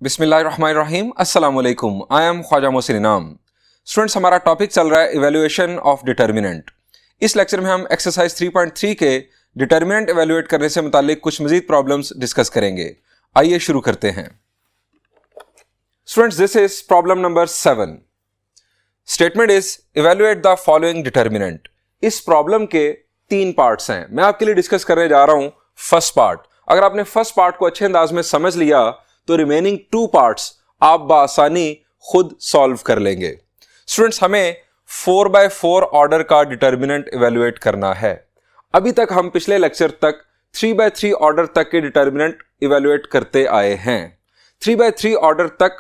बिस्मिल्लाहिर्रहमानिर्रहीम अस्सलाम वालेकुम। आई एम ख्वाजा मोहसिन इनाम। स्टूडेंट्स, हमारा टॉपिक चल रहा है इवैल्यूएशन ऑफ डिटर्मिनेंट। इस लेक्चर में हम एक्सरसाइज 3.3 के डिटर्मिनेंट इवैल्यूएट करने से मुतालिक कुछ मजीद प्रॉब्लम्स डिस्कस करेंगे। आइए शुरू करते हैं। Students, this is problem number 7। Statement is evaluate the following determinant. इस प्रॉब्लम के 3 पार्ट्स हैं। मैं आपके लिए डिस्कस करने जा रहा हूं फर्स्ट पार्ट। अगर आपने फर्स्ट पार्ट को अच्छे अंदाज में समझ लिया तो रिमेनिंग 2 पार्ट्स आप बासानी खुद सॉल्व कर लेंगे। स्टूडेंट्स, हमें 4/4 ऑर्डर का डिटर्मिनेंट इवैल्यूएट करना है। अभी तक हम पिछले लेक्चर तक 3/3 ऑर्डर तक के डिटर्मिनेंट इवैल्यूएट करते आए हैं। 3/3 ऑर्डर तक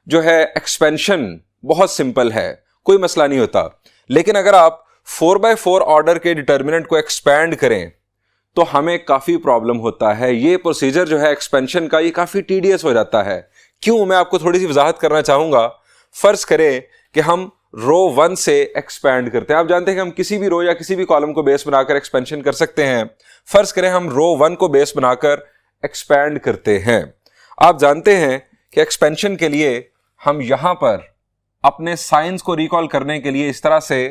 जो है एक्सपेंशन बहुत सिंपल है, कोई मसला नहीं होता। लेकिन अगर आप 4/4 ऑर्डर के डिटर्मिनेंट को एक्सपैंड करें तो हमें काफी प्रॉब्लम होता है। ये प्रोसीजर जो है एक्सपेंशन का, ये काफी टीडियस हो जाता है। क्यों, मैं आपको थोड़ी सी वजाहत करना चाहूंगा। फर्ज करें कि हम रो 1 से एक्सपैंड करते हैं। आप जानते हैं कि हम किसी भी रो या किसी भी कॉलम को बेस बनाकर एक्सपेंशन कर सकते हैं। फर्ज करें हम रो 1 को बेस बनाकर एक्सपैंड करते हैं। आप जानते हैं कि एक्सपेंशन के लिए हम यहां पर अपने साइंस को रिकॉल करने के लिए इस तरह से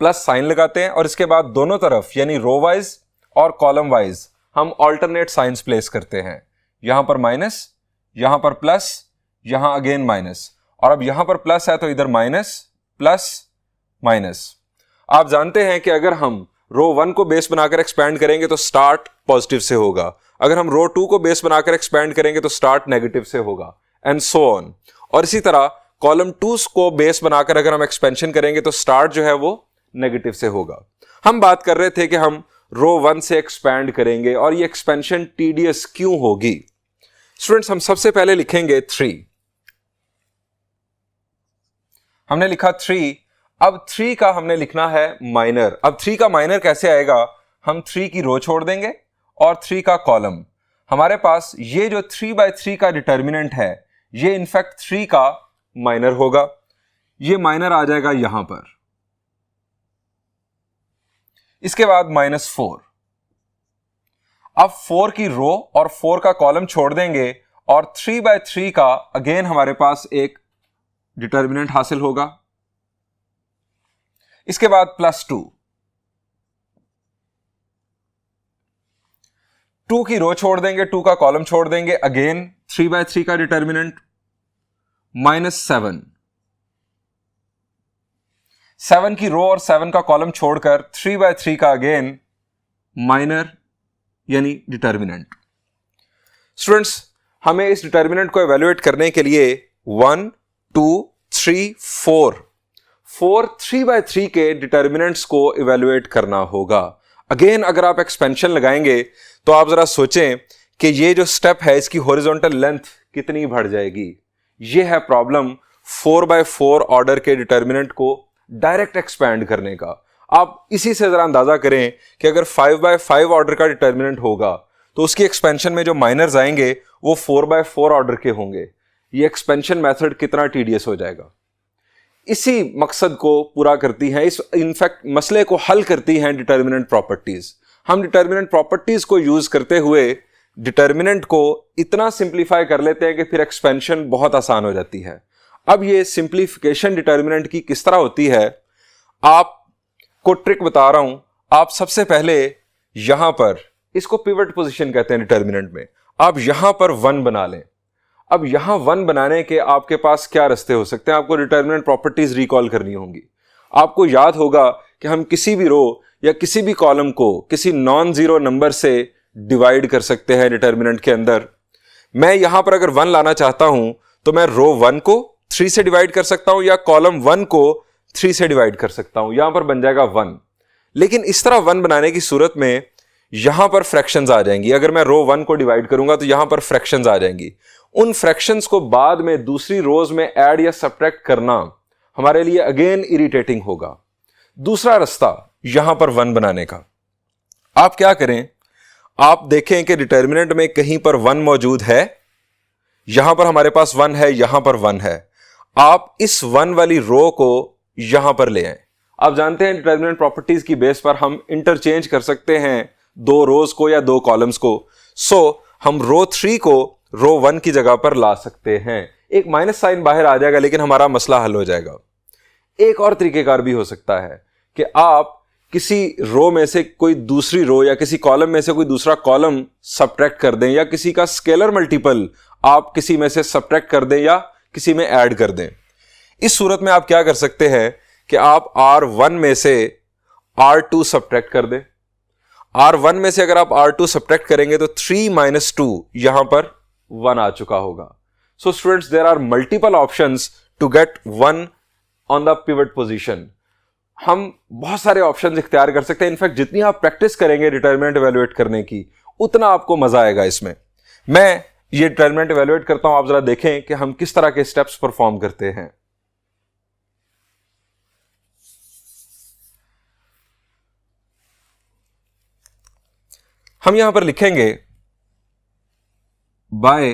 प्लस साइन लगाते हैं और इसके बाद दोनों तरफ यानी रो वाइज और कॉलम वाइज हम ऑल्टरनेट साइंस प्लेस करते हैं। यहां पर माइनस, यहां पर प्लस, यहां अगेन माइनस, और अब यहां पर प्लस है तो इधर माइनस प्लस माइनस। आप जानते हैं कि अगर हम रो 1 को बेस बनाकर एक्सपैंड करेंगे तो स्टार्ट पॉजिटिव से होगा। अगर हम रो 2 को बेस बनाकर एक्सपैंड करेंगे तो स्टार्ट नेगेटिव से होगा, एंड सो ऑन। और इसी तरह कॉलम 2 को बेस बनाकर अगर हम एक्सपेंशन करेंगे तो स्टार्ट जो है वो नेगेटिव से होगा। हम बात कर रहे थे कि हम रो 1 से एक्सपैंड करेंगे और ये एक्सपेंशन टीडियस क्यों होगी। स्टूडेंट्स, हम सबसे पहले लिखेंगे 3। हमने लिखा 3। अब 3 का हमने लिखना है माइनर। अब 3 का माइनर कैसे आएगा? हम 3 की रो छोड़ देंगे और 3 का कॉलम। हमारे पास ये जो 3/3 का डिटर्मिनेंट है ये इनफैक्ट 3 का माइनर होगा। ये माइनर आ जाएगा यहां पर। इसके बाद -4। अब 4 की रो और 4 का कॉलम छोड़ देंगे और 3/3 का अगेन हमारे पास एक डिटर्मिनेंट हासिल होगा। इसके बाद +2। 2 की रो छोड़ देंगे, 2 का कॉलम छोड़ देंगे, अगेन 3/3 का डिटर्मिनेंट। -7। 7 की रो और 7 का कॉलम छोड़कर 3/3 का अगेन माइनर यानी डिटर्मिनेंट। स्टूडेंट्स, हमें इस डिटर्मिनेंट को एवेल्युएट करने के लिए 1, 2, 3, 4 3/3 के डिटर्मिनेंट्स को इवेल्युएट करना होगा। अगेन अगर आप एक्सपेंशन लगाएंगे तो आप जरा सोचें कि ये जो स्टेप है इसकी हॉरिजॉन्टल लेंथ कितनी बढ़ जाएगी। ये है प्रॉब्लम 4/4 ऑर्डर के डिटर्मिनेंट को डायरेक्ट एक्सपैंड करने का। आप इसी से जरा अंदाजा करें कि अगर 5/5 ऑर्डर का डिटर्मिनेंट होगा तो उसकी एक्सपेंशन में जो माइनर्स आएंगे वो 4/4 ऑर्डर के होंगे। ये एक्सपेंशन मेथड कितना टीडियस हो जाएगा। इसी मकसद को पूरा करती हैं, इस इनफैक्ट मसले को हल करती हैं डिटर्मिनेंट प्रॉपर्टीज। हम डिटर्मिनेंट प्रॉपर्टीज को यूज करते हुए डिटर्मिनेंट को इतना सिंप्लीफाई कर लेते हैं कि फिर एक्सपेंशन बहुत आसान हो जाती है। अब ये सिंप्लीफिकेशन डिटर्मिनेंट की किस तरह होती है, आपको ट्रिक बता रहा हूं। आप सबसे पहले यहां पर, इसको पिवट पोजीशन कहते हैं डिटर्मिनेंट में, आप यहां पर 1 बना लें। अब यहां 1 बनाने के आपके पास क्या रास्ते हो सकते हैं? आपको डिटर्मिनेंट प्रॉपर्टीज रिकॉल करनी होंगी। आपको याद होगा कि हम किसी भी रो या किसी भी कॉलम को किसी नॉन जीरो नंबर से डिवाइड कर सकते हैं डिटर्मिनेंट के अंदर। मैं यहां पर अगर 1 लाना चाहता हूं तो मैं रो 1 को 3 से डिवाइड कर सकता हूं या कॉलम 1 को 3 से डिवाइड कर सकता हूं। यहां पर बन जाएगा 1। लेकिन इस तरह 1 बनाने की सूरत में यहां पर फ्रैक्शंस आ जाएंगी। अगर मैं रो 1 को डिवाइड करूंगा तो यहां पर फ्रैक्शंस आ जाएंगी। उन फ्रैक्शंस को बाद में दूसरी रोज में ऐड या सब्ट्रैक्ट करना हमारे लिए अगेन इरिटेटिंग होगा। दूसरा रास्ता यहां पर 1 बनाने का, आप क्या करें, आप देखें कि डिटर्मिनेंट में कहीं पर 1 मौजूद है। यहां पर हमारे पास 1 है, यहां पर 1 है। आप इस 1 वाली रो को यहां पर ले आए। आप जानते हैं डिटर्मिनेंट प्रॉपर्टीज की बेस पर हम इंटरचेंज कर सकते हैं 2 रोज को या 2 कॉलम्स को। सो हम रो 3 को रो 1 की जगह पर ला सकते हैं। एक माइनस साइन बाहर आ जाएगा लेकिन हमारा मसला हल हो जाएगा। एक और तरीकेकार भी हो सकता है कि आप किसी रो में से कोई दूसरी रो या किसी कॉलम में से कोई दूसरा कॉलम सब्ट्रैक्ट कर दें, या किसी का स्केलर मल्टीपल आप किसी में से सब्ट्रैक्ट कर दें या किसी में ऐड कर दें। इस सूरत में आप क्या कर सकते हैं कि आप R1 में से R2 सब्ट्रैक्ट कर दें। R1 में से अगर आप R2 सब्ट्रैक्ट करेंगे तो 3 - 2 यहां पर 1 आ चुका होगा। So students, there are multiple options to get 1 on the pivot position. हम बहुत सारे ऑप्शंस इख्तियार कर सकते हैं। इनफैक्ट जितनी आप प्रैक्टिस करेंगे डिटरमिनेंट इवैल्यूएट करने की, उतना आपको मजा आएगा इसमें। मैं ये डिटरमिनेंट इवैल्यूएट करता हूं, आप जरा देखें कि हम किस तरह के स्टेप्स परफॉर्म करते हैं। हम यहां पर लिखेंगे बाय,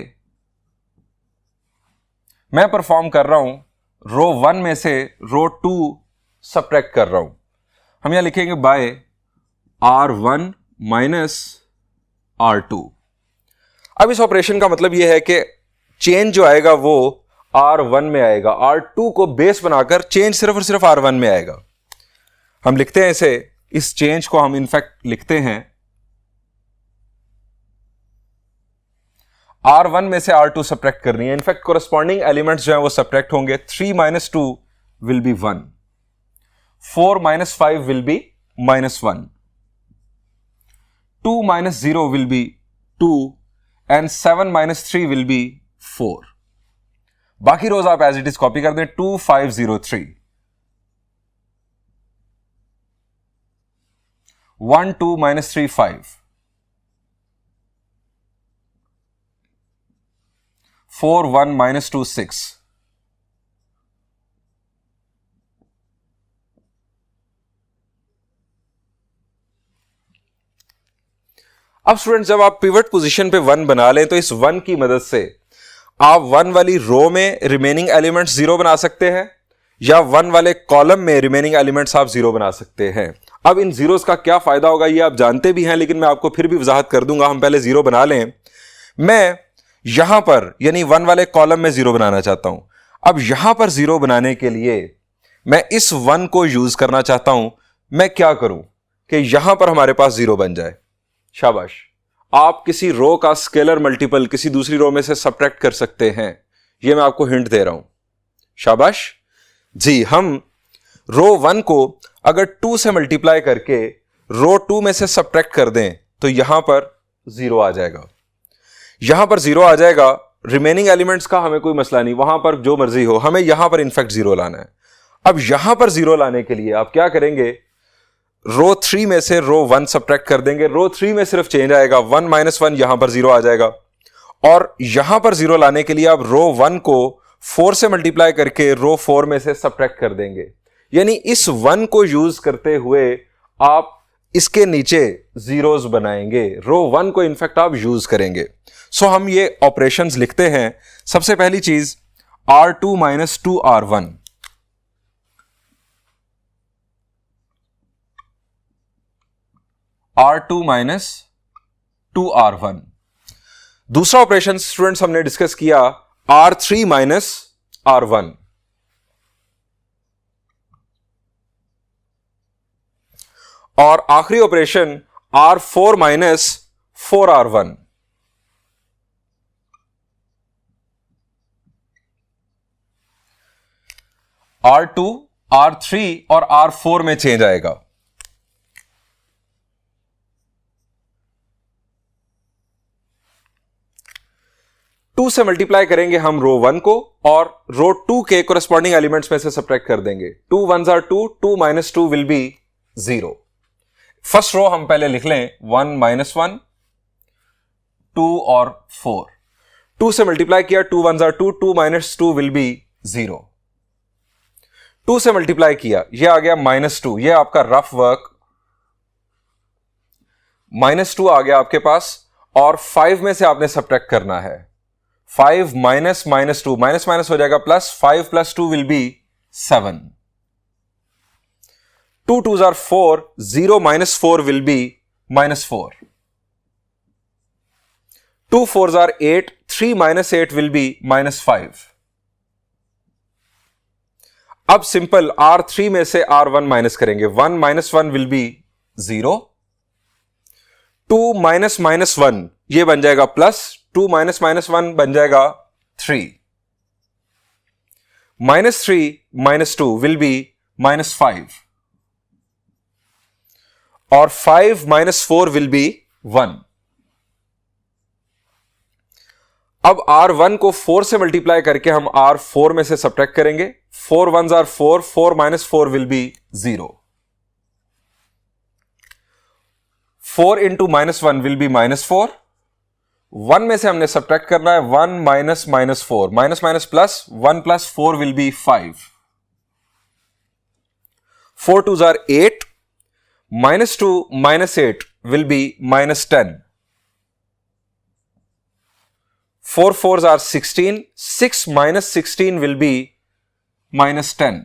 मैं परफॉर्म कर रहा हूं रो 1 में से रो 2 सब्ट्रैक्ट कर रहा हूं। हम यहां लिखेंगे बाय R1 माइनस R2। अब इस ऑपरेशन का मतलब यह है कि चेंज जो आएगा वो R1 में आएगा, R2 को बेस बनाकर चेंज सिर्फ और सिर्फ R1 में आएगा। हम लिखते हैं इसे, इस चेंज को हम इनफैक्ट लिखते हैं R1 में से R2 सब्ट्रैक्ट करनी है। इनफैक्ट कोरस्पॉन्डिंग एलिमेंट्स जो हैं वो सब्ट्रैक्ट होंगे। 3 - 2 will be 1, 4 - 5 will be -1, 2 - 0 will be 2 and 7 - 3 will be 4। बाकी रोज आप एज इट इज कॉपी कर दें। 2 5 0 3, 1 2 - 3 5, 4 1 - 2 6, अब स्टूडेंट जब आप पिवट पोजीशन पे 1 बना लें तो इस 1 की मदद से आप 1 वाली रो में रिमेनिंग एलिमेंट्स 0 बना सकते हैं, या 1 वाले कॉलम में रिमेनिंग एलिमेंट्स आप 0 बना सकते हैं। अब इन जीरोस का क्या फायदा होगा ये आप जानते भी हैं, लेकिन मैं आपको फिर भी वजाहत कर दूंगा। हम पहले 0 बना लें। मैं यहां पर यानी 1 वाले कॉलम में 0 बनाना चाहता हूं। अब यहां पर 0 बनाने के लिए मैं इस 1 को यूज करना चाहता हूं। मैं क्या करूं कि यहां पर हमारे पास 0 बन जाए। शाबाश, आप किसी रो का स्केलर मल्टीपल किसी दूसरी रो में से सब्ट्रैक्ट कर सकते हैं। यह मैं आपको हिंट दे रहा हूं। शाबाश जी, हम रो 1 को अगर 2 से मल्टीप्लाई करके रो 2 में से सब्ट्रैक्ट कर दें तो यहां पर 0 आ जाएगा। यहां पर 0 आ जाएगा। रिमेनिंग एलिमेंट्स का हमें कोई मसला नहीं, वहां पर जो मर्जी हो, हमें यहां पर इनफैक्ट 0 लाना है। अब यहां पर 0 लाने के लिए आप क्या करेंगे, रो 3 में से रो 1 सब्ट्रैक्ट कर देंगे। रो 3 में सिर्फ चेंज आएगा, 1 - 1 यहां पर 0 आ जाएगा। और यहां पर 0 लाने के लिए आप रो 1 को 4 से मल्टीप्लाई करके रो 4 में से सब्ट्रैक्ट कर देंगे। यानी इस 1 को यूज करते हुए आप इसके नीचे जीरोस बनाएंगे। रो 1 को इनफैक्ट आप यूज करेंगे। सो हम ये ऑपरेशंस लिखते हैं। सबसे पहली चीज R2 - 2 R1, R2 - 2 R1। दूसरा ऑपरेशन स्टूडेंट्स हमने डिस्कस किया R3 - R1, और आखिरी operation R4 - 4 R1। R2, R3 और R4 में चेंज आएगा। टू से मल्टीप्लाई करेंगे हम रो 1 को और रो 2 के कोरेस्पॉन्डिंग एलिमेंट्स में से सब्ट्रैक्ट कर देंगे। 2 1s are 2, 2 - 2 will be 0। First row हम पहले लिख लें 1 - 1, 2 और 4। 2 से मल्टीप्लाई किया, 2 1s are 2, 2 - 2 विल बी 0। 2 से मल्टीप्लाई किया, यह आ गया -2। यह आपका रफ वर्क, -2 आ गया आपके पास, और 5 में से आपने सब्ट्रैक्ट करना है। 5 - -2, माइनस हो जाएगा plus, 5 + 2 will be 7। 2 2s are 4, 0 - 4 will be -4। 2 4s are 8, 3 minus 8 will be minus 5. अब सिंपल R3 में से R1 माइनस करेंगे. 1 minus 1 will be 0. 2 minus minus 1 ये बन जाएगा प्लस. 2 minus minus 1 बन जाएगा 3. minus 3 minus 2 will be minus 5. और 5 minus 4 will be 1. अब R1 को 4 से मल्टीप्लाई करके हम R4 में से सब्ट्रैक्ट करेंगे. 4 1s are 4. 4 minus 4 will be 0. 4 into minus 1 will be minus 4. 1 में से हमने सब्ट्रैक्ट करना है. 1 minus minus 4. Minus minus plus. 1 plus 4 will be 5. 4 2s are 8. Minus 2 minus 8 will be minus 10. 4 4s are 16. 6 minus 16 will be minus 10.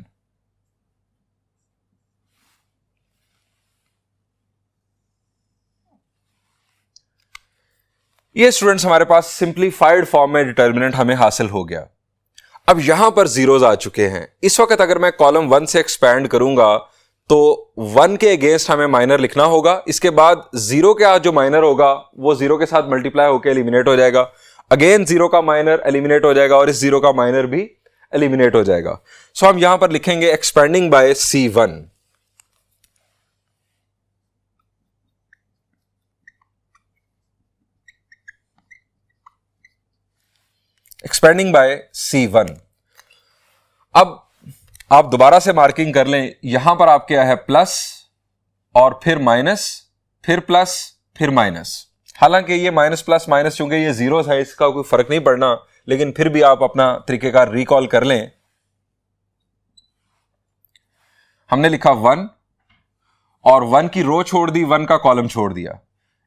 ये students हमारे पास simplified form में determinant हमें हासिल हो गया. अब यहां पर जीरोज आ चुके हैं. इस वक्त अगर मैं कॉलम 1 से एक्सपैंड करूंगा तो 1 के अगेंस्ट हमें माइनर लिखना होगा. इसके बाद 0 के आज जो माइनर होगा वो 0 के साथ मल्टीप्लाई होकर एलिमिनेट हो जाएगा. अगेन 0 का माइनर एलिमिनेट हो जाएगा और इस 0 का माइनर भी एलिमिनेट हो जाएगा. सो हम यहां पर लिखेंगे expanding bye C1. Expanding bye C1. अब आप दोबारा से मार्किंग कर लें. यहां पर आपके क्या है प्लस और फिर माइनस, फिर प्लस, फिर माइनस. हालांकि ये माइनस प्लस माइनस चूंकि ये जीरो है इसका कोई फर्क नहीं पड़ना, लेकिन फिर भी आप अपना तरीकेकार रिकॉल कर लें. हमने लिखा 1 और 1 की रो छोड़ दी, 1 का कॉलम छोड़ दिया.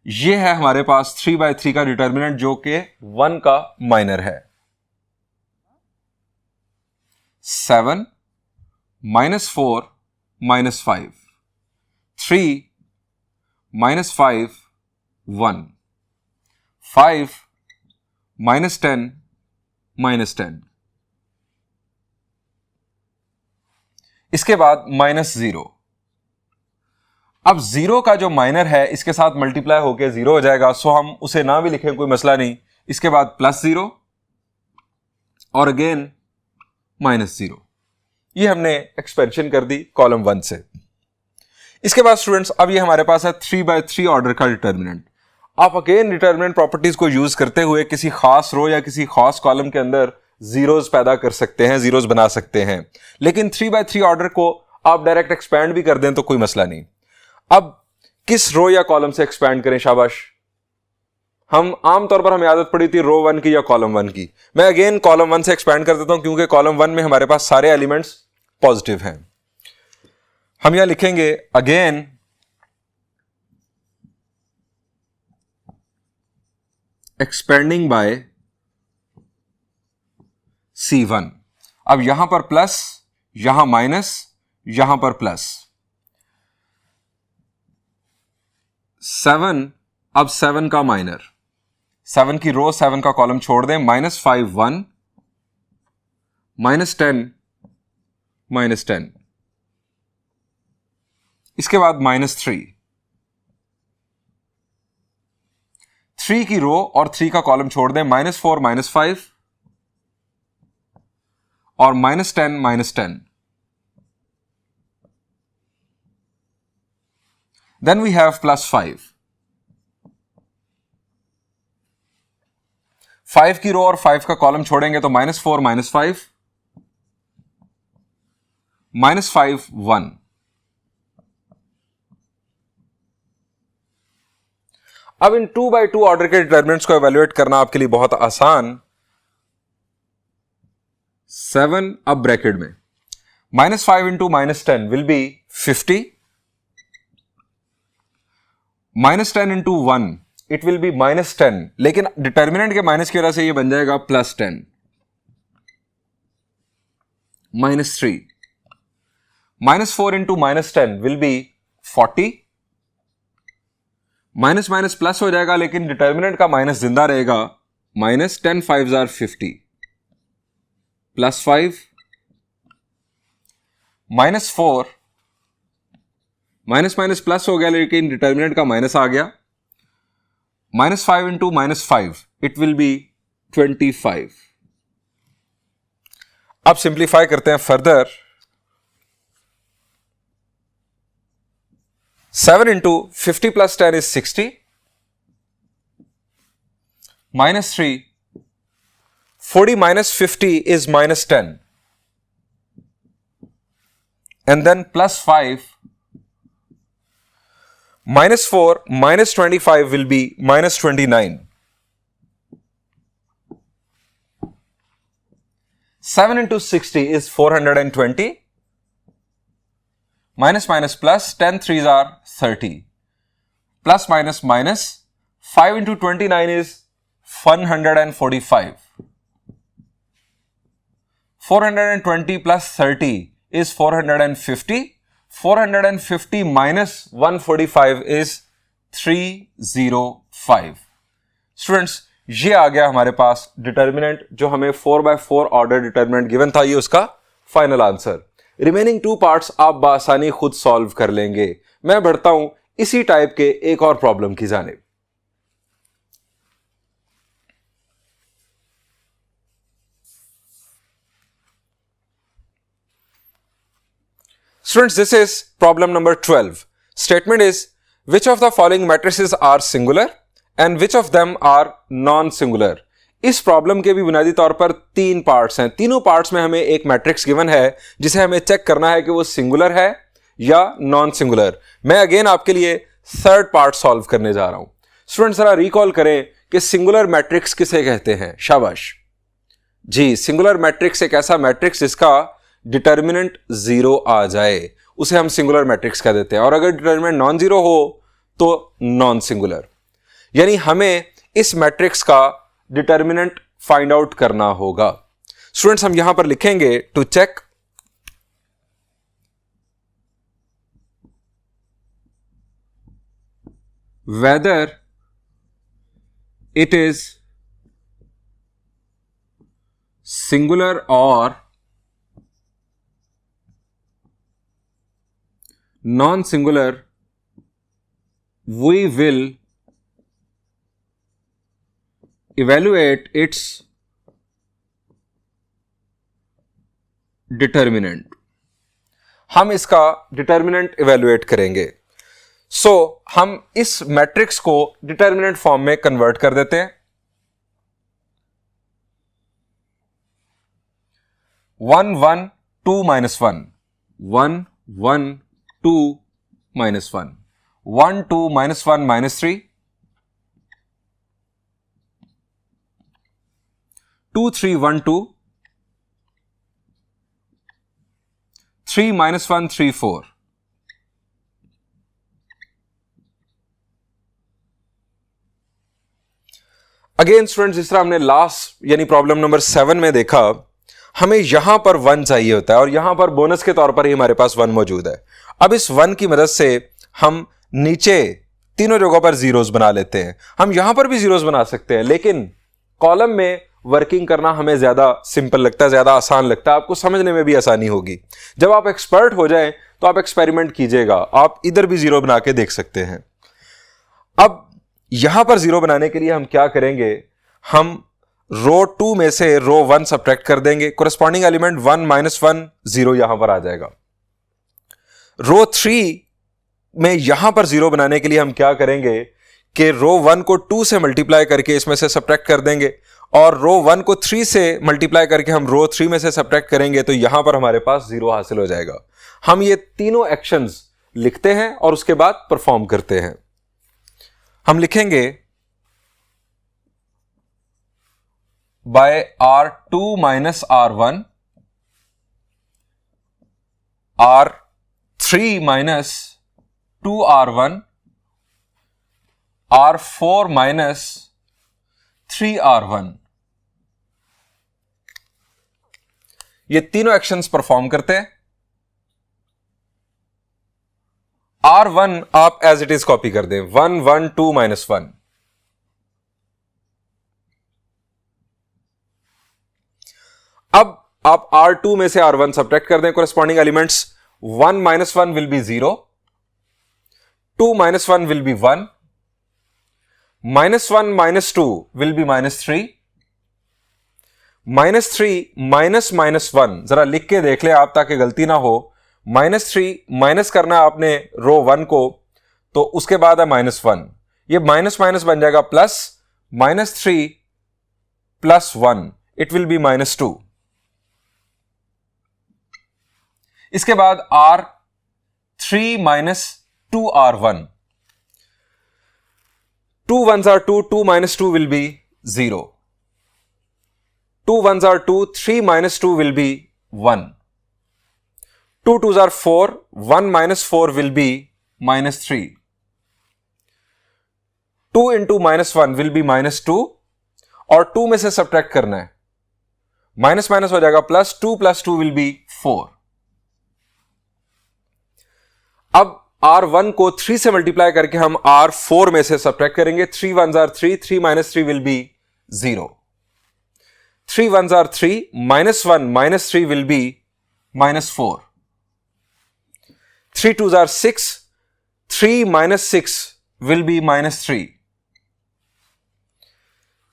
ये है हमारे पास 3/3 का डिटर्मिनेंट जो कि 1 का माइनर है. 7 minus 4 minus 5. 3 minus 5 1. 5 minus 10 minus 10. इसके बाद माइनस 0. अब 0 का जो माइनर है इसके साथ मल्टीप्लाई होकर 0 हो जाएगा. सो हम उसे ना भी लिखें कोई मसला नहीं. इसके बाद प्लस 0 और अगेन माइनस 0. ये हमने एक्सपेंशन कर दी कॉलम 1 से. इसके बाद स्टूडेंट्स अब ये हमारे पास है 3/3 ऑर्डर का डिटर्मिनेंट. आप अगेन डिटर्मिनेंट प्रॉपर्टीज को यूज करते हुए किसी खास रो या किसी खास कॉलम के अंदर जीरोज पैदा कर सकते हैं, जीरोज बना सकते हैं. लेकिन 3/3 ऑर्डर को आप डायरेक्ट एक्सपैंड भी कर दें तो कोई मसला नहीं. अब किस रो या कॉलम से एक्सपैंड करें? शाबाश. हम आमतौर पर हमें आदत पड़ी थी रो 1 की या कॉलम 1 की. मैं अगेन कॉलम 1 से एक्सपैंड कर देता हूं क्योंकि कॉलम 1 में हमारे पास सारे एलिमेंट्स पॉजिटिव हैं. हम यहां लिखेंगे अगेन एक्सपेंडिंग बाय C1. अब यहां पर प्लस, यहां माइनस, यहां पर प्लस. 7 अब 7 का माइनर. 7 की रो 7 का कॉलम छोड़ दें. -5 1, -10 -10. इसके बाद -3. 3 की रो और 3 का कॉलम छोड़ दें. -4 -5 और -10 -10. Then we have +5. 5 की रो और 5 का कॉलम छोड़ेंगे तो -4 -5 -5 1. अब इन 2/2 ऑर्डर के डिटर्मिनेंट्स को एवेल्युएट करना आपके लिए बहुत आसान. 7 अब ब्रैकेट में. -5 into -10 will be 50. -10 into 1 it will be -10. लेकिन डिटर्मिनेंट के माइनस की वजह से ये बन जाएगा +10. -3. -4 into -10 will be 40. Minus minus plus हो जाएगा, लेकिन डिटर्मिनेंट का माइनस जिंदा रहेगा। Minus 10 5s are 50 plus 5 minus 4, minus minus plus हो गया लेकिन डिटर्मिनेंट का माइनस आ गया। Minus 5 into minus 5 it will be 25। अब सिंप्लीफाई करते हैं further. 7 into 50 plus 10 is 60, minus 3, 40 minus 50 is minus 10, and then plus 5, minus 4 minus 25 will be minus 29. 7 into 60 is 420, minus minus plus, 10 3s are 30, plus minus minus, 5 into 29 is 145. 420 plus 30 is 450. 450 minus 145 is 305. Students, ये आ गया हमारे पास determinant जो हमें 4/4 order determinant given था। ये उसका final answer. Remaining 2 parts आप बासानी खुद सॉल्व कर लेंगे। मैं बढ़ता हूं इसी टाइप के एक और प्रॉब्लम की जानिब। Students, this is problem number 12. Statement is, which of the following matrices are singular and which of them are non-singular? इस प्रॉब्लम के भी बुनियादी तौर पर 3 पार्ट्स हैं। तीनों पार्ट्स में हमें एक मैट्रिक्स गिवन है जिसे हमें चेक करना है कि वो सिंगुलर है या नॉन सिंगुलर। मैं अगेन आपके लिए थर्ड पार्ट सॉल्व करने जा रहा हूं। स्टूडेंट, जरा रिकॉल करें कि सिंगुलर मैट्रिक्स किसे कहते हैं। शाबाश जी, सिंगुलर मैट्रिक्स एक ऐसा मैट्रिक्स जिसका डिटर्मिनेंट 0 आ जाए, उसे हम सिंगुलर मैट्रिक्स कह देते हैं। और अगर डिटर्मिनेंट नॉन जीरो हो तो नॉन सिंगुलर। यानी हमें इस मैट्रिक्स का डिटर्मिनेंट फाइंड आउट करना होगा। स्टूडेंट्स, हम यहां पर लिखेंगे to check whether it is singular और non-singular, we will evaluate its determinant. हम इसका डिटर्मिनेंट इवेल्युएट करेंगे। हम इस मैट्रिक्स को डिटर्मिनेंट फॉर्म में कन्वर्ट कर देते हैं। 1 1 2 minus 1, 1 1 2 minus 1, 1 2 minus 1 minus 3, 2 3 1 2, 3 minus 1 3 4. Again students, जिस तरह हमने लास्ट यानी प्रॉब्लम नंबर 7 में देखा, हमें यहां पर 1 चाहिए होता है और यहां पर बोनस के तौर पर ही हमारे पास 1 मौजूद है। अब इस 1 की मदद से हम नीचे तीनों जगहों पर जीरोस बना लेते हैं। हम यहां पर भी जीरोस बना सकते हैं, लेकिन कॉलम में वर्किंग करना हमें ज्यादा सिंपल लगता है, ज्यादा आसान लगता है, आपको समझने में भी आसानी होगी। जब आप एक्सपर्ट हो जाएं तो आप एक्सपेरिमेंट कीजिएगा, आप इधर भी जीरो बना के देख सकते हैं। अब यहां पर जीरो बनाने के लिए हम क्या करेंगे, हम रो 2 में से रो 1 सब्ट्रैक्ट कर देंगे। कोरेस्पॉन्डिंग एलिमेंट 1 -1 0 यहां पर आ जाएगा। रो 3 में यहां पर जीरो बनाने के लिए हम क्या करेंगे कि रो 1 को 2 से मल्टीप्लाई करके इसमें से सब्ट्रैक्ट कर देंगे और रो 1 को 3 से मल्टीप्लाई करके हम रो 3 में से सब्ट्रैक्ट करेंगे, तो यहां पर हमारे पास जीरो हासिल हो जाएगा। हम ये तीनों एक्शंस लिखते हैं और उसके बाद परफॉर्म करते हैं। हम लिखेंगे by R2 minus R1, R3 minus 2R1, R4 minus 3R1। ये तीनों एक्शंस परफॉर्म करते हैं। R1 आप एज इट इज कॉपी कर दें, 1 1 2 -1। अब आप R2 में से R1 सब्ट्रैक्ट कर दें corresponding elements. 1 -1 will be 0, 2 -1 will be 1, -1 -2 will be -3, -3 -1, जरा लिख के देख ले आप ताकि गलती ना हो। -3 माइनस करना है आपने रो 1 को, तो उसके बाद है -1, ये माइनस माइनस बन जाएगा प्लस, -3 + 1 इट विल बी -2। इसके बाद R3 - 2R1, 2 1s are 2, 2 - 2 will be 0, 2 1s are 2, 3 - 2 will be 1, 2 2s are 4, 1 - 4 will be -3, 2 into -1 will be -2, और 2 में से सब्ट्रैक्ट करना है, माइनस माइनस हो जाएगा प्लस, 2 + 2 will be 4। अब R1 को 3 से मल्टीप्लाई करके हम R4 में से सब्ट्रैक्ट करेंगे। 3 1s are 3, 3 - 3 will be 0, 3 1s are 3, -1 - 3 will be -4, 3 2s are 6, 3 - 6 will be -3,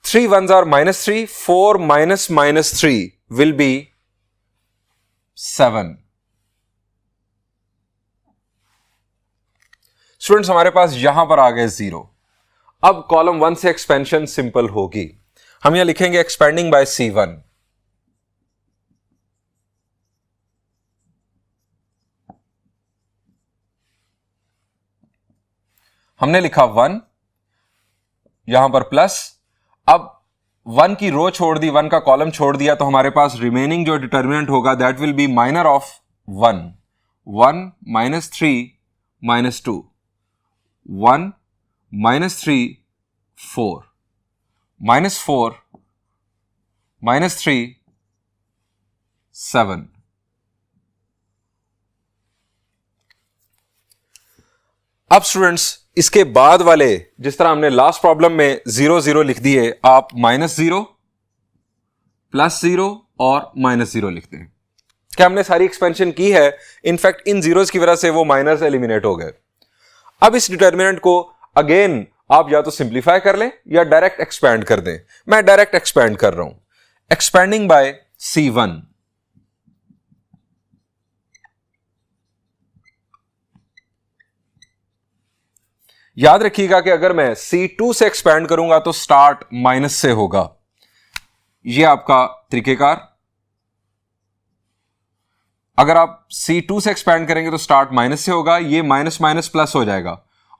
3 1s are -3, 4 - 3 will be 7। Students हमारे पास यहां पर आ गए 0। अब कॉलम 1 से एक्सपेंशन सिंपल होगी, हम यहां लिखेंगे एक्सपेंडिंग बाय C1। हमने लिखा 1, यहां पर प्लस। अब 1 की रो छोड़ दी, 1 का कॉलम छोड़ दिया, तो हमारे पास रिमेनिंग जो डिटर्मिनेंट होगा that will be minor of 1, 1 -3 -2, 1 -3 4, -4 -3 7। अब स्टूडेंट्स इसके बाद वाले, जिस तरह हमने लास्ट प्रॉब्लम में 0 0 लिख दिए, आप -0 +0 और -0 लिखते हैं। क्या हमने सारी एक्सपेंशन की है? इनफैक्ट इन जीरोस की वजह से वो माइनर्स एलिमिनेट हो गए। अब इस डिटर्मिनेंट को अगेन आप या तो सिंप्लीफाई कर लें या डायरेक्ट एक्सपैंड कर दें। मैं डायरेक्ट एक्सपैंड कर रहा हूं, एक्सपेंडिंग बाय C1। याद रखिएगा कि अगर मैं C2 से एक्सपैंड करूंगा तो स्टार्ट माइनस से होगा, यह आपका तरीकेकार। अगर आप C2 से एक्सपैंड करेंगे तो स्टार्ट माइनस से होगा, ये माइनस माइनस प्लस हो जाएगा।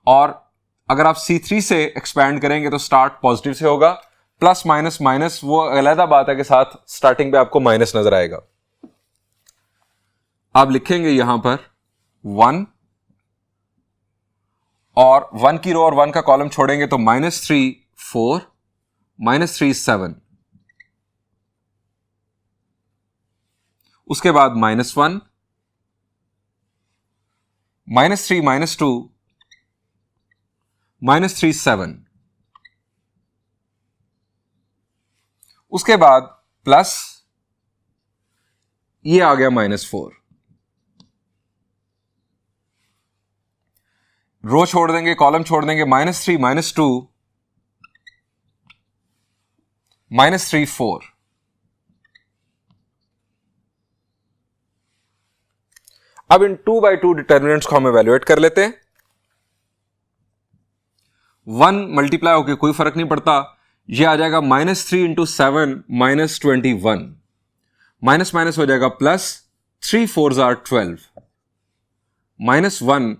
और अगर आप C3 से एक्सपैंड करेंगे तो स्टार्ट पॉजिटिव से होगा, प्लस माइनस माइनस वो अलग बात है के साथ स्टार्टिंग पे आपको माइनस नजर आएगा। आप लिखेंगे यहां पर 1, और 1 की रो और 1 का कॉलम छोड़ेंगे तो -3 4, -3 7, उसके बाद -1, -3 -2, -3 7, उसके बाद प्लस, ये आ गया -4। रो छोड़ देंगे, कॉलम छोड़ देंगे, -3 -2, -3 4। अब इन 2/2 डिटर्मिनेंट्स को हम इवैल्यूएट कर लेते हैं। 1 मल्टीप्लाई होकर कोई फर्क नहीं पड़ता, यह आ जाएगा -3 × 7 -21, माइनस माइनस हो जाएगा प्लस, 3 4s are 12, -1,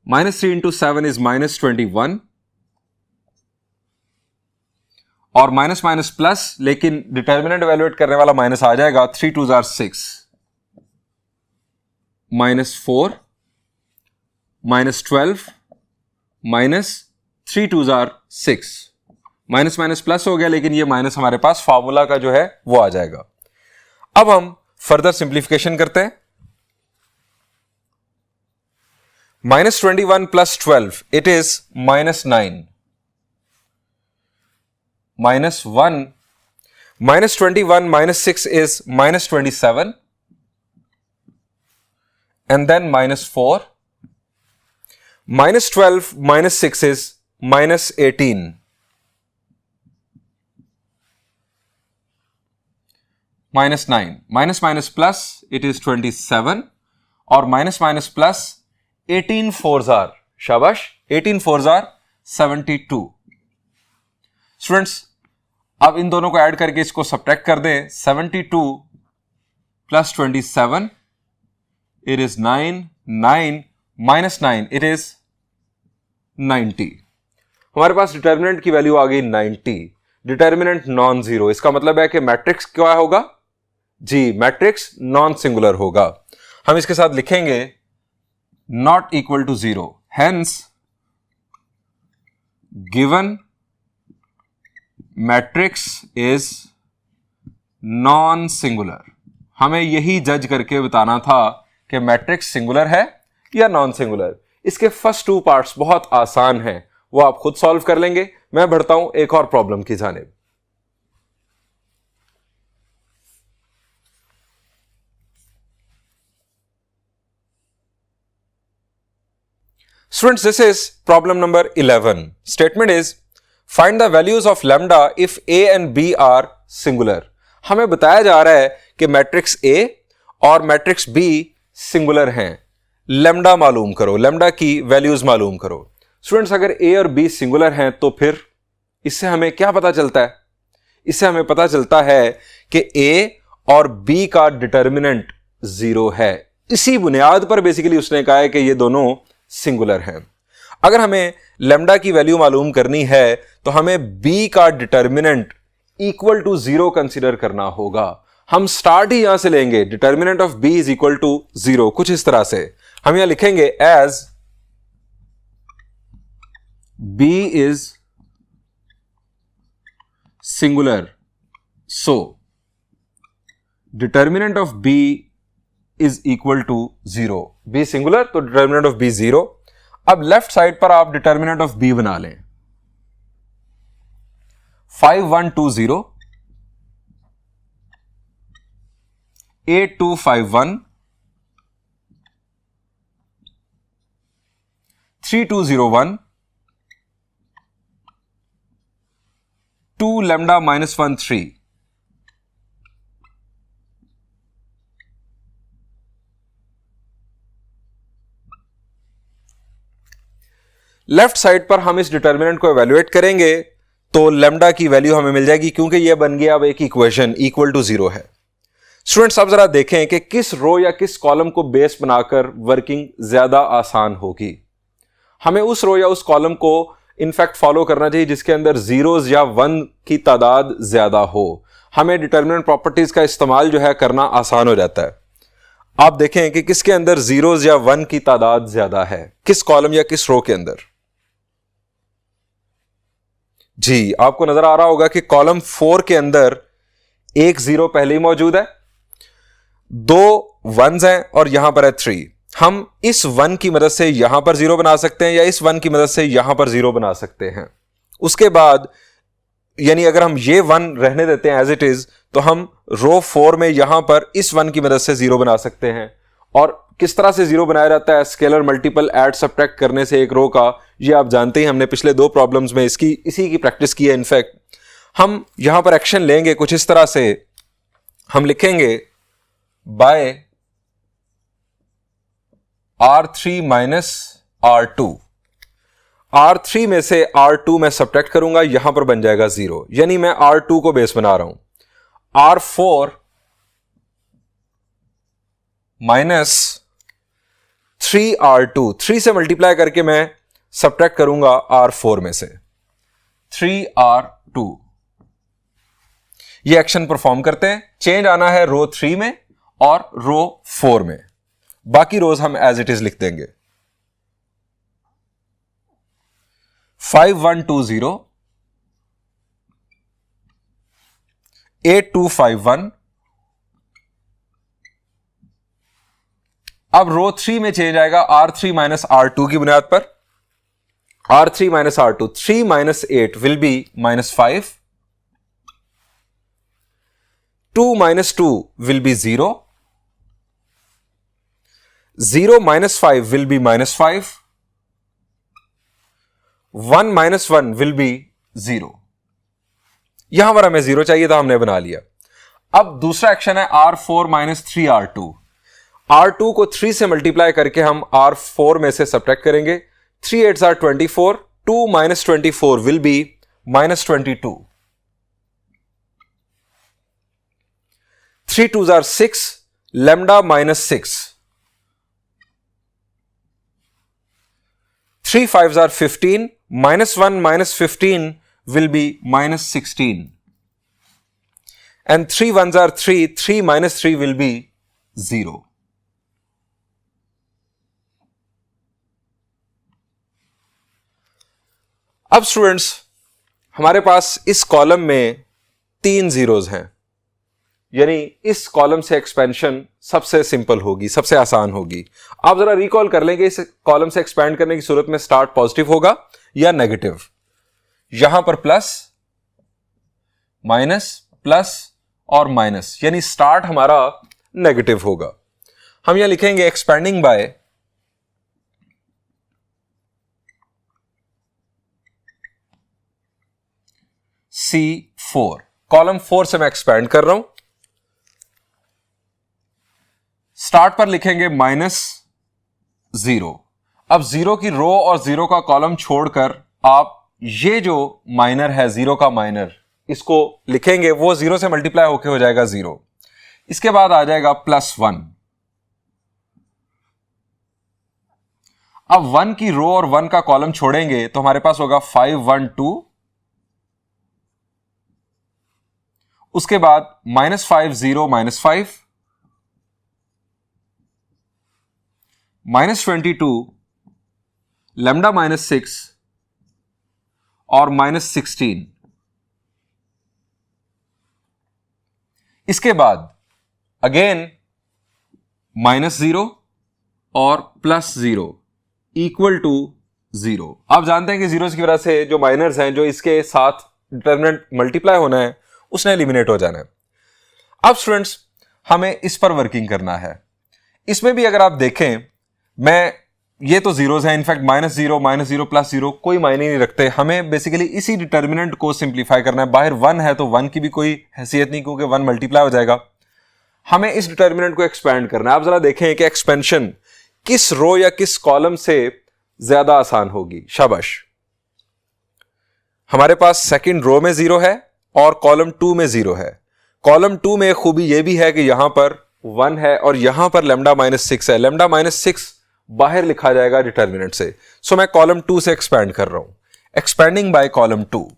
-3 × 7 is -21, और माइनस माइनस प्लस, लेकिन डिटर्मिनेंट इवैल्यूएट करने वाला माइनस आ जाएगा। 3 2s are 6, -4, -12, -3 2s are 6, minus minus plus हो गया, लेकिन ये माइनस हमारे पास फार्मूला का जो है वो आ जाएगा। अब हम फर्दर सिंप्लीफिकेशन करते हैं। -21 plus 12, it is -9. -1, -21 minus 6 is -27, and then -4. -12 minus 6 is -18. -9. Minus plus, it is 27. और माइनस प्लस 18 फोर्स आर, शाबाश, 18 फोर्स आर 72. स्टूडेंट्स, अब इन दोनों को ऐड करके इसको सब्ट्रैक्ट कर दें. 72 plus 27, it is 9. 9 minus 9, it is 90. हमारे पास डिटर्मिनेंट की वैल्यू आ गई 90. डिटर्मिनेंट नॉन जीरो, इसका मतलब है कि मैट्रिक्स क्या होगा जी, मैट्रिक्स नॉन सिंगुलर होगा. हम इसके साथ लिखेंगे not equal to zero. Hence given matrix is non singular. हमें यही जज करके बताना था कि मैट्रिक्स सिंगुलर है या नॉन सिंगुलर. इसके फर्स्ट 2 पार्ट्स बहुत आसान हैं, वो आप खुद सॉल्व कर लेंगे. मैं बढ़ता हूं एक और प्रॉब्लम की जानिब. Students, this is problem number 11. Statement is, find the values of lambda if A and B are singular. हमें बताया जा रहा है कि मैट्रिक्स A और मैट्रिक्स B सिंगुलर हैं. लैम्डा मालूम करो, लैम्डा की वैल्यूज मालूम करो. स्टूडेंट्स, अगर A और B सिंगुलर हैं तो फिर इससे हमें क्या पता चलता है? इससे हमें पता चलता है कि A और B का डिटर्मिनेंट 0 है. इसी बुनियाद पर बेसिकली उसने कहा है कि ये दोनों सिंगुलर हैं. अगर हमें लैम्डा की वैल्यू मालूम करनी है तो हमें b का डिटर्मिनेंट इक्वल टू 0 कंसीडर करना होगा. हम स्टार्ट ही यहां से लेंगे. Determinant of b is equal to 0. कुछ इस तरह से हम यहां लिखेंगे as b is singular, so determinant of b is equal to 0. b singular तो डिटर्मिनेंट ऑफ b 0. अब लेफ्ट साइड पर आप डिटर्मिनेंट ऑफ b बना लें. 5 1 2 0, 8 2 5 1, 3 2 0 1, 2 lambda minus 1 3. लेफ्ट साइड पर हम इस डिटर्मिनेंट को एवेल्युएट करेंगे तो लैम्डा की वैल्यू हमें मिल जाएगी, क्योंकि यह बन गया अब एक इक्वेशन इक्वल टू 0 है. स्टूडेंट्स, अब जरा देखें कि किस रो या किस कॉलम को बेस बनाकर वर्किंग ज्यादा आसान होगी. हमें उस रो या उस कॉलम को इनफैक्ट फॉलो करना चाहिए जिसके अंदर जीरोज या 1 की तादाद ज्यादा हो. हमें डिटर्मिनेंट प्रॉपर्टीज का इस्तेमाल जो है करना आसान हो जाता है. आप देखें कि किसके अंदर जीरोज या 1 की तादाद ज्यादा है, किस कॉलम या किस रो के अंदर. जी, आपको नजर आ रहा होगा कि कॉलम 4 के अंदर एक 0 पहले ही मौजूद है, 2 1s हैं और यहां पर है 3. हम इस 1 की मदद से यहां पर 0 बना सकते हैं या इस 1 की मदद से यहां पर 0 बना सकते हैं. उसके बाद यानी अगर हम ये 1 रहने देते हैं एज इट इज तो हम रो 4 में यहां पर इस 1 की मदद से 0 बना सकते हैं. और किस तरह से 0 बनाया जाता है? स्केलर मल्टीपल ऐड सब्ट्रैक्ट करने से एक रो का. ये आप जानते ही, हमने पिछले 2 प्रॉब्लम्स में इसी की प्रैक्टिस की है. इनफैक्ट हम यहां पर एक्शन लेंगे कुछ इस तरह से. हम लिखेंगे bye R3 minus R2. R3 में से R2 मैं सब्ट्रैक्ट करूंगा, यहां पर बन जाएगा 0, यानी मैं R2 को बेस बना रहा हूं. R4 माइनस 3R2, 3 से मल्टीप्लाई करके मैं सब्ट्रैक्ट करूंगा R4 में से 3R2. ये एक्शन परफॉर्म करते हैं. चेंज आना है रो 3 में और रो 4 में. बाकी रोज हम एज इट इज लिख देंगे. 5 1 2 0, 8 2 5 1, अब रो 3 में चेंज आएगा R3 माइनस R2 की बुनियाद पर। R3 minus R2, 3 minus 8 will be minus 5, 2 minus 2 will be 0, 0 minus 5 will be minus 5, 1 minus 1 will be 0। यहां पर हमें 0 चाहिए था, हमने बना लिया। अब दूसरा एक्शन है R4 माइनस 3R2। R2 को 3 से मल्टीप्लाई करके हम R4 में से सब्ट्रैक्ट करेंगे। 3 8s are 24, 2 minus 24 will be minus 22, 3 2s are 6, lambda minus 6, 3 5s are 15, minus 1 minus 15 will be minus 16, and 3 1s are 3, 3 minus 3 will be 0. अब students हमारे पास इस कॉलम में 3 जीरोज हैं, यानी इस कॉलम से एक्सपेंशन सबसे सिंपल होगी, सबसे आसान होगी। आप जरा रिकॉल कर लेंगे इस कॉलम से एक्सपेंड करने की सूरत में स्टार्ट पॉजिटिव होगा या नेगेटिव। यहां पर प्लस माइनस प्लस और माइनस, यानी स्टार्ट हमारा नेगेटिव होगा। हम यहां लिखेंगे एक्सपेंडिंग बाय C4। कॉलम 4 से मैं एक्सपैंड कर रहा हूं। स्टार्ट पर लिखेंगे -0। अब 0 की रो और 0 का कॉलम छोड़कर आप ये जो माइनर है 0 का माइनर, इसको लिखेंगे, वो 0 से मल्टीप्लाई होके हो जाएगा 0। इसके बाद आ जाएगा +1। अब 1 की रो और 1 का कॉलम छोड़ेंगे तो हमारे पास होगा 5 1 2, उसके बाद -5 0 -5, -22, लैम्डा -6 और -16। इसके बाद अगेन -0 और +0 इक्वल टू 0। आप जानते हैं कि जीरोस की वजह से जो माइनर्स हैं, जो इसके साथ डिटरमिनेंट मल्टीप्लाई होना है, उसने एलिमिनेट हो जाना है। अब स्टूडेंट्स हमें इस पर वर्किंग करना है। इसमें भी अगर आप देखें, ये तो जीरोस हैं, इनफैक्ट -0 -0 +0 कोई मायने नहीं रखते। हमें बेसिकली इसी डिटर्मिनेंट को सिंप्लीफाई करना है। बाहर 1 है तो 1 की भी कोई हैसियत नहीं, क्योंकि 1 मल्टीप्लाई हो जाएगा। हमें इस डिटर्मिनेंट को एक्सपैंड करना है। आप जरा देखें कि एक्सपेंशन किस रो या किस कॉलम से ज्यादा आसान होगी। शाबाश, हमारे पास सेकंड रो में 0 है और कॉलम 2 में 0 है। कॉलम 2 में खूबी यह भी है कि यहां पर 1 है और यहां पर लैम्डा -6 है। लैम्डा -6 बाहर लिखा जाएगा डिटर्मिनेंट से। सो मैं कॉलम 2 से एक्सपैंड कर रहा हूं। Expanding by column 2।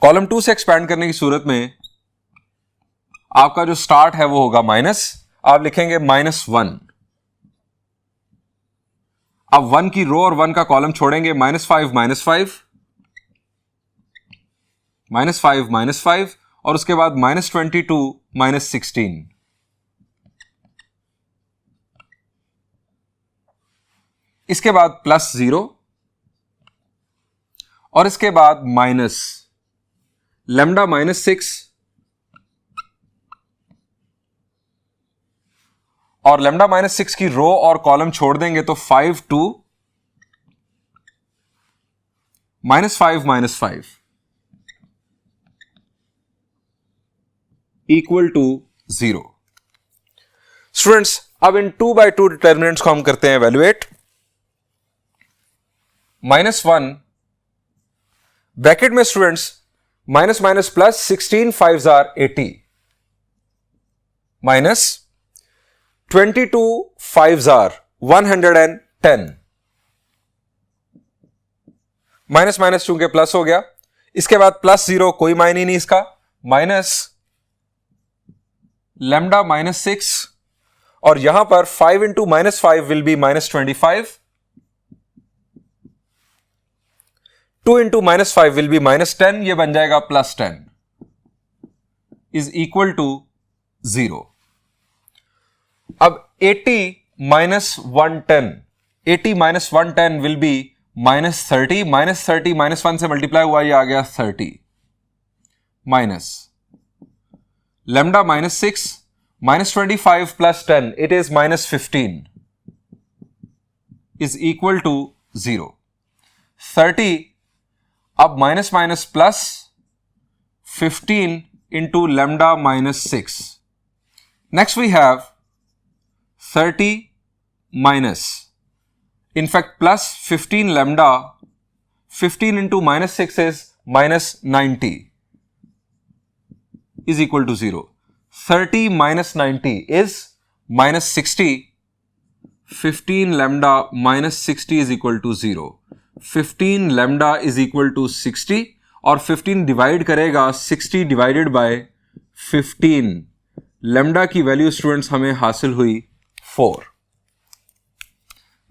कॉलम 2 से एक्सपैंड करने की सूरत में आपका जो स्टार्ट है वो होगा माइनस। आप लिखेंगे -1। अब 1 की रो और 1 का कॉलम छोड़ेंगे, -5 -5, -5 -5 और उसके बाद -22 -16। इसके बाद +0 और इसके बाद माइनस लैम्डा -6 और लैम्डा -6 की रो और कॉलम छोड़ देंगे तो 5 2 -5 -5 इक्वल टू 0। स्टूडेंट्स अब इन 2x2 डिटर्मिनेंट्स को हम करते हैं एवेल्युएट। -1 ब्रैकेट में students minus minus plus 16 5s are 80 minus 22 5s are 110। Minus minus चूंकि प्लस हो गया, इसके बाद +0 कोई मायने नहीं इसका, माइनस लैम्डा -6 और यहां पर 5 into -5 will be -25, 2 into -5 will be -10, ये बन जाएगा +10 इज इक्वल टू 0। अब 80 - 110, 80 - 110 विल बी -30, -30 -1 से मल्टीप्लाई हुआ, ये आ गया 30, minus lambda -6 -25 + 10 it is -15 is equal to 0। 30 अब minus minus plus 15 into lambda -6। Next we have 30 minus, in fact plus 15 lambda, 15 into -6 is -90 is equal to 0. 30 minus 90 is -60. 15 lambda minus 60 is equal to 0. 15 lambda is equal to 60 और 15 divide करेगा 60 divided by 15। Lambda की value students हमें हासिल हुई 4।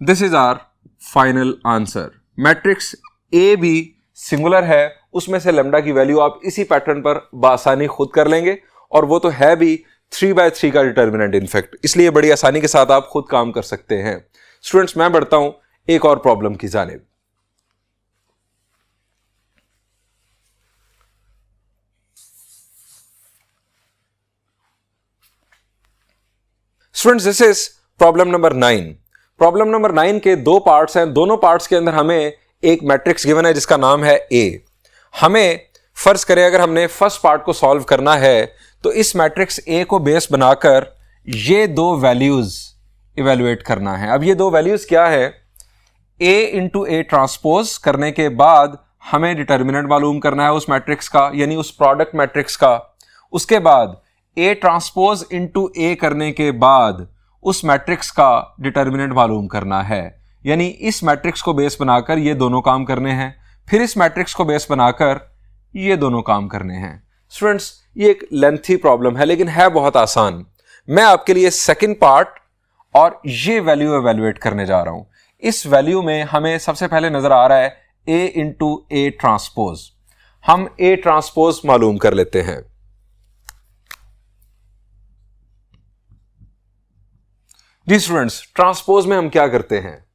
This is our final answer. Matrix A भी singular है, उसमें से लैम्डा की वैल्यू आप इसी पैटर्न पर बासानी खुद कर लेंगे, और वो तो है भी 3/3 का डिटर्मिनेंट इनफैक्ट, इसलिए बड़ी आसानी के साथ आप खुद काम कर सकते हैं। स्टूडेंट्स मैं बढ़ता हूं एक और प्रॉब्लम की जानिब। Students this is problem number 9। Problem number 9 के दो पार्ट्स हैं, दोनों पार्ट्स के अंदर हमें एक मैट्रिक्स गिवन है जिसका नाम है ए। हमें फर्ज करें अगर हमने फर्स्ट पार्ट को सॉल्व करना है तो इस मैट्रिक्स ए को बेस बनाकर ये दो वैल्यूज इवेलुएट करना है। अब ये दो वैल्यूज क्या है, ए इंटू ए ट्रांसपोज करने के बाद हमें डिटर्मिनेंट मालूम करना है उस मैट्रिक्स का, यानी उस प्रोडक्ट मैट्रिक्स का। उसके बाद ए ट्रांसपोज इंटू ए करने के बाद उस मैट्रिक्स का डिटर्मिनेंट मालूम करना है, यानी इस मैट्रिक्स को बेस बनाकर ये दोनों काम करने हैं, फिर इस मैट्रिक्स को बेस बनाकर ये दोनों काम करने हैं। स्टूडेंट्स ये एक लेंथी प्रॉब्लम है लेकिन है बहुत आसान। मैं आपके लिए सेकंड पार्ट और ये वैल्यू एवेल्युएट करने जा रहा हूं। इस वैल्यू में हमें सबसे पहले नजर आ रहा है ए इंटू ए ट्रांसपोज। हम ए ट्रांसपोज मालूम कर लेते हैं। जी स्टूडेंट्स, ट्रांसपोज में हम क्या करते हैं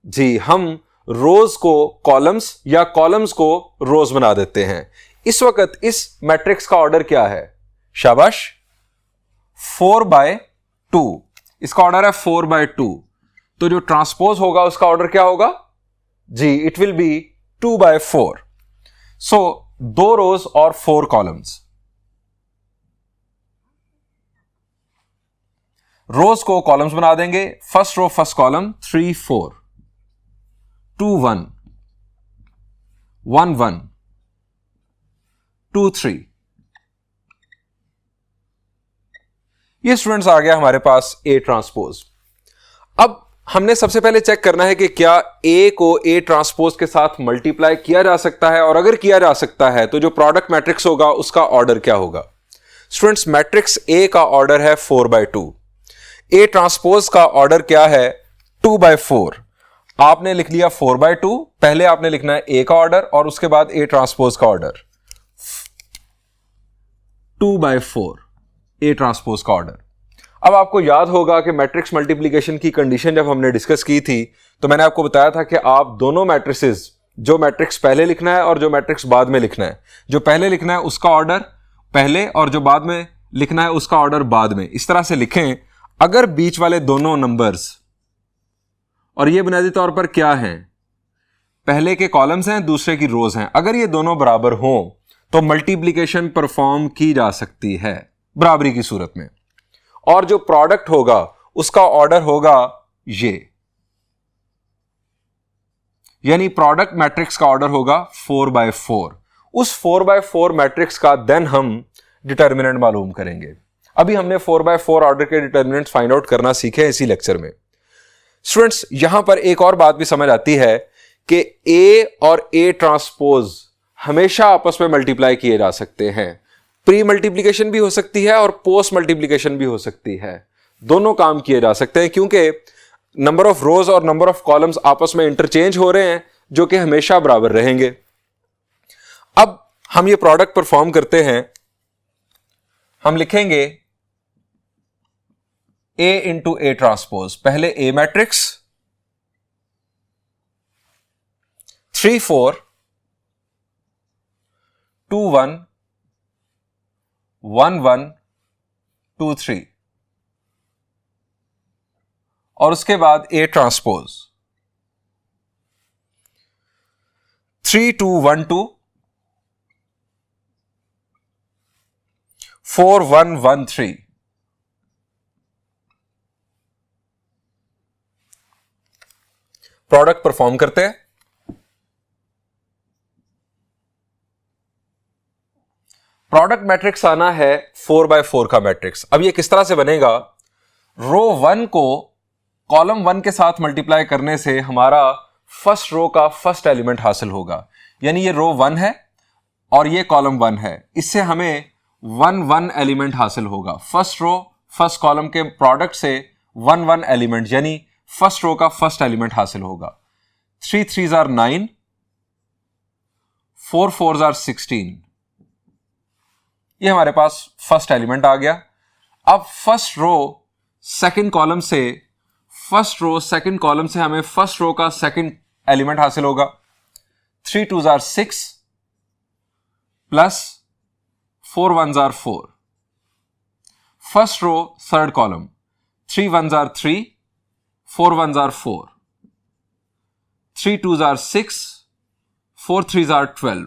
जी, हम रोज को कॉलम्स या कॉलम्स को रोज बना देते हैं। इस वक्त इस मैट्रिक्स का ऑर्डर क्या है, शाबाश 4/2, इसका ऑर्डर है 4/2। तो जो ट्रांसपोज होगा उसका ऑर्डर क्या होगा जी, इट विल बी 2/4। सो 2 रोज और 4 कॉलम्स। रोज को कॉलम्स बना देंगे, फर्स्ट रो फर्स्ट कॉलम 3 4, 2 1, 1 1, 2 3। ये स्टूडेंट्स आ गया हमारे पास ए ट्रांसपोज। अब हमने सबसे पहले चेक करना है कि क्या ए को ए ट्रांसपोज के साथ मल्टीप्लाई किया जा सकता है, और अगर किया जा सकता है तो जो प्रोडक्ट मैट्रिक्स होगा उसका ऑर्डर क्या होगा। स्टूडेंट्स मैट्रिक्स ए का ऑर्डर है 4/2, ए ट्रांसपोज का ऑर्डर क्या है 2/4। आपने लिख लिया 4/2, पहले आपने लिखना है ए का ऑर्डर और उसके बाद ए ट्रांसपोज का ऑर्डर 2/4, ए ट्रांसपोज का ऑर्डर। अब आपको याद होगा कि मैट्रिक्स मल्टीप्लिकेशन की कंडीशन जब हमने डिस्कस की थी तो मैंने आपको बताया था कि आप दोनों मैट्रिसेस, जो मैट्रिक्स पहले लिखना है और जो मैट्रिक्स बाद में लिखना है, जो पहले लिखना है उसका ऑर्डर पहले और जो बाद में लिखना है उसका ऑर्डर बाद में, इस तरह से लिखें। अगर बीच वाले दोनों नंबर्स, और ये बुनियादी तौर पर क्या हैं, पहले के कॉलम्स हैं दूसरे की रोज हैं, अगर ये दोनों बराबर हों तो मल्टीप्लिकेशन परफॉर्म की जा सकती है बराबरी की सूरत में, और जो प्रोडक्ट होगा उसका ऑर्डर होगा ये, यानी प्रोडक्ट मैट्रिक्स का ऑर्डर होगा 4/4। उस 4/4 मैट्रिक्स का देन हम डिटर्मिनेंट मालूम करेंगे। अभी हमने 4/4 ऑर्डर के डिटर्मिनेंट्स फाइंड आउट करना सीखे हैं इसी लेक्चर में। स्टूडेंट्स यहां पर एक और बात भी समझ आती है कि ए और ए ट्रांसपोज हमेशा आपस में मल्टीप्लाई किए जा सकते हैं। प्री मल्टीप्लिकेशन भी हो सकती है और पोस्ट मल्टीप्लिकेशन भी हो सकती है, दोनों काम किए जा सकते हैं, क्योंकि नंबर ऑफ रोज और नंबर ऑफ कॉलम्स आपस में इंटरचेंज हो रहे हैं, जो कि हमेशा बराबर रहेंगे। अब हम ये प्रोडक्ट परफॉर्म करते हैं। हम लिखेंगे A इंटू A ट्रांसपोज, पहले A मैट्रिक्स 3 4 2 1 1 1 2 3 और उसके बाद A ट्रांसपोज 3 2 1 2 4 1 1 3। प्रोडक्ट परफॉर्म करते हैं। प्रोडक्ट मैट्रिक्स आना है 4x4 का मैट्रिक्स। अब ये किस तरह से बनेगा? रो 1 को कॉलम 1 के साथ मल्टीप्लाई करने से हमारा फर्स्ट रो का फर्स्ट एलिमेंट हासिल होगा। यानी ये रो 1 है और ये कॉलम 1 है, इससे हमें 1 1 एलिमेंट हासिल होगा। फर्स्ट रो फर्स्ट कॉलम के प्रोडक्ट से 1 1 एलिमेंट, यानी फर्स्ट रो का फर्स्ट एलिमेंट हासिल होगा। 3 3s are 9, 4 4s are 16। ये हमारे पास फर्स्ट एलिमेंट आ गया। अब फर्स्ट रो सेकंड कॉलम से हमें फर्स्ट रो का सेकंड एलिमेंट हासिल होगा। 3 2s are 6 plus 4 1s are 4। First row third column 3 1s are 3, 4 1s are 4, 3 2s are 6, 4 3s are 12।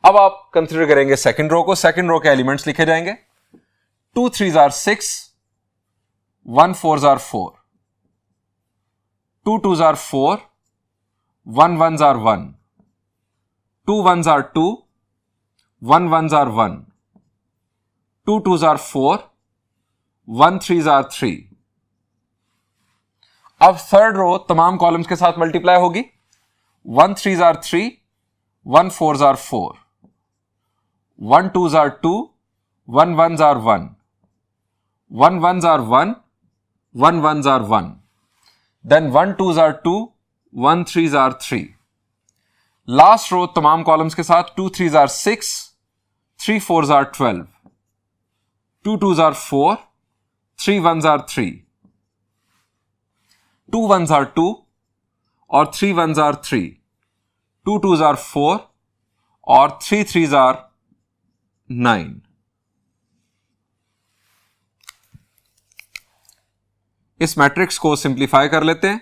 अब आप कंसीडर करेंगे सेकंड रो को। सेकंड रो के एलिमेंट्स लिखे जाएंगे। 2 3s are 6, 1 4s are 4, 2 2s are 4, 1 1s are 1, 2 1s are 2, 1 1s are 1, 2 2s are 4, 1 3s are 3। अब third row तमाम columns के साथ मल्टीप्लाई होगी। 1 3s are 3, 1 4s are 4, 1 2s are 2, 1 1s are 1, 1 1s are 1, 1 1s are 1, then 1 2s are 2, 1 3s are 3। Last row तमाम columns के साथ 2 3s are 6, 3 4s are 12, 2 2s are 4, 3 1s are 3, 2 1s are 2 और 3 1s are 3, 2 2s are 4 और 3 3s are 9। इस matrix को simplify कर लेते हैं।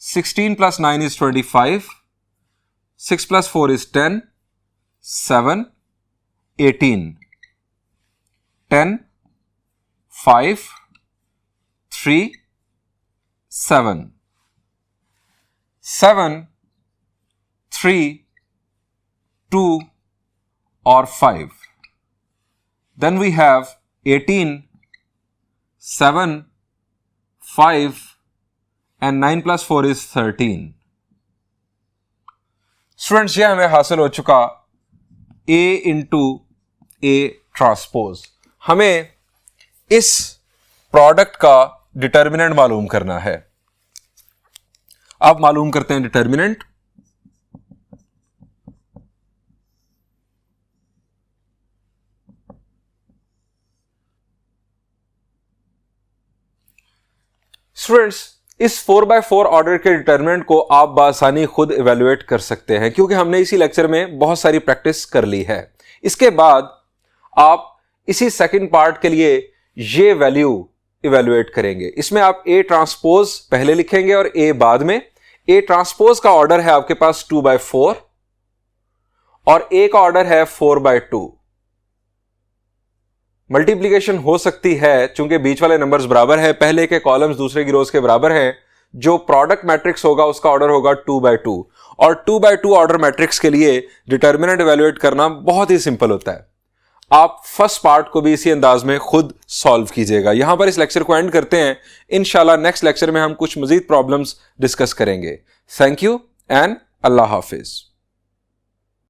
16 plus 9 is 25, 6 plus 4 is 10, 7 18, 10 5 3 7 7 3 2 or 5। Then we have 18 7 5 and 9 plus 4 is 13। Students, ये हमें हासिल हो चुका A इंटू A ट्रांसपोज। हमें इस प्रोडक्ट का डिटर्मिनेंट मालूम करना है। अब मालूम करते हैं डिटर्मिनेंट। स्टूडेंट्स, इस 4x4 ऑर्डर के डिटर्मिनेंट को आप बासानी खुद इवेलुएट कर सकते हैं, क्योंकि हमने इसी लेक्चर में बहुत सारी प्रैक्टिस कर ली है। इसके बाद आप इसी सेकंड पार्ट के लिए ये वैल्यू इवेलुएट करेंगे। इसमें आप A ट्रांसपोज पहले लिखेंगे और A बाद में। A ट्रांसपोज का ऑर्डर है आपके पास 2x4 और A का ऑर्डर है 4x2। मल्टीप्लीकेशन हो सकती है, चूंकि बीच वाले नंबर्स बराबर है, पहले के कॉलम्स दूसरे की रोज के बराबर हैं। जो प्रोडक्ट मैट्रिक्स होगा उसका ऑर्डर होगा 2x2 और 2x2 ऑर्डर मैट्रिक्स के लिए डिटर्मिनेंट इवेलुएट करना बहुत ही सिंपल होता है। आप फर्स्ट पार्ट को भी इसी अंदाज में खुद सॉल्व कीजिएगा। यहां पर इस लेक्चर को एंड करते हैं। इंशाल्लाह नेक्स्ट लेक्चर में हम कुछ मजीद प्रॉब्लम्स डिस्कस करेंगे। Thank you and Allah Hafiz.